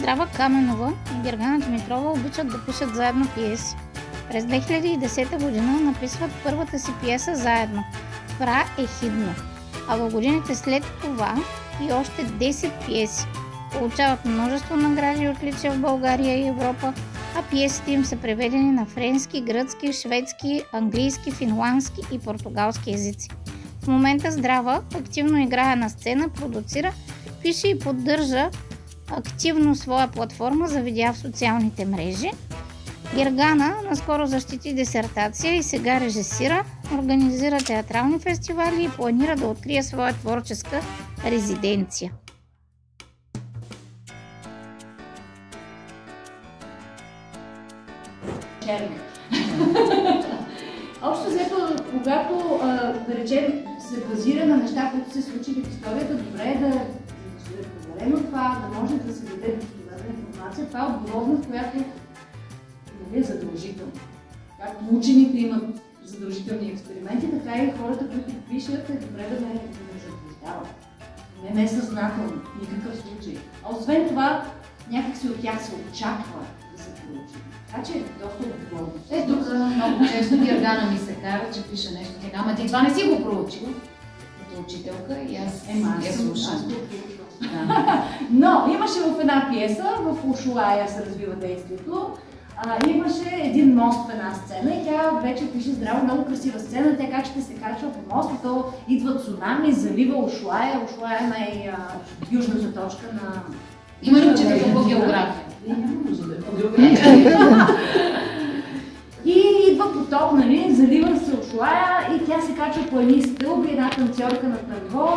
Здрава Каменова и Гергана Димитрова обичат да пишат заедно пиеси. През 2010 година написват първата си пиеса заедно «Фра е хидно», а в годините след това и още 10 пиеси. Получават множество награди и отличия в България и Европа, а пиесите им са преведени на френски, гръцки, шведски, английски, финландски и португалски езици. В момента Здрава активно играе на сцена, продуцира, пише и поддържа активно своя платформа за видеа в социалните мрежи. Гергана наскоро защити дисертация и сега режисира, организира театрални фестивали и планира да открие своя творческа резиденция. Общо взето, когато, да речем, се базира на неща, които се случили в историята, добре е да бъде проверено това, да може да се даде достоверна информация. Това е отговорност, която е задължителна. Както учените имат задължителни експерименти, така и хората, които пишат, е добре да не заблуждават. Не съзнателно, в никакъв случай. А освен това, някакси от тях се очаква да се получи. Така че е доста отговорно. Тук много често Гергана ми се кара, че пише нещо. Ама ти това не си го проучила като учителка и аз я слушам. Но имаше в една пиеса, в Ушуая се развива действието, имаше един мост в една сцена и тя вече пише здраво, много красива сцена. Тя как ще се качва по мост, то идва цунами, залива Ушуая. Ушуая е най-южната точка на... Има ли учителка по география? И идва поток, нали, залива се Ушуая и тя се качва по едни стълби, една танцорка на танго.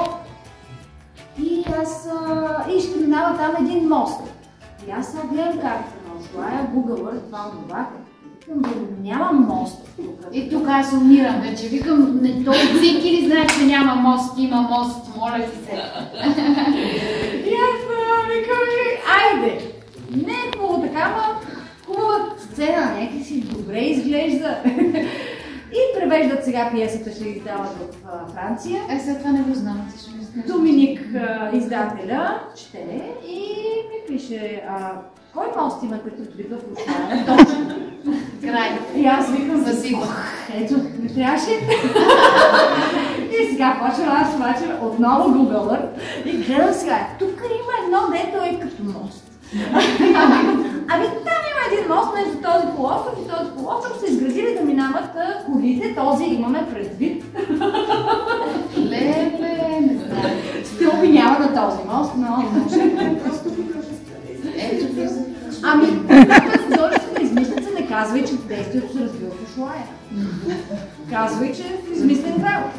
И ще минава там един мост. И аз сега гледам картата на Ушуая, Google, това няма мост тук. И тук аз умирам вече. Викам, той всеки ли знае, че няма мост, има мост, моля ти се. И аз викам, айде! Не е хубаво така, но хубава сцена, някак си добре изглежда. И превеждат сега пиесата, ще издават в Франция. След това не го знам. Доминик, издателя, чете и ми пише, кой мост има като отбитва в Ушуая? Точно. Край. И аз викам, ето, не трябваше. И сега почвам аз обаче отново Google и гледам сега, тук има едно, дето е като мост. Ами там има един мост между този полуостров и този полуостров, са изградили да минават колите, този имаме предвид. Леле, не знам. Сте обвинява на този мост, но може просто ами, художеството измислица не казвай, че действието се развива в Ушуая. Казвай, че е в измислен град.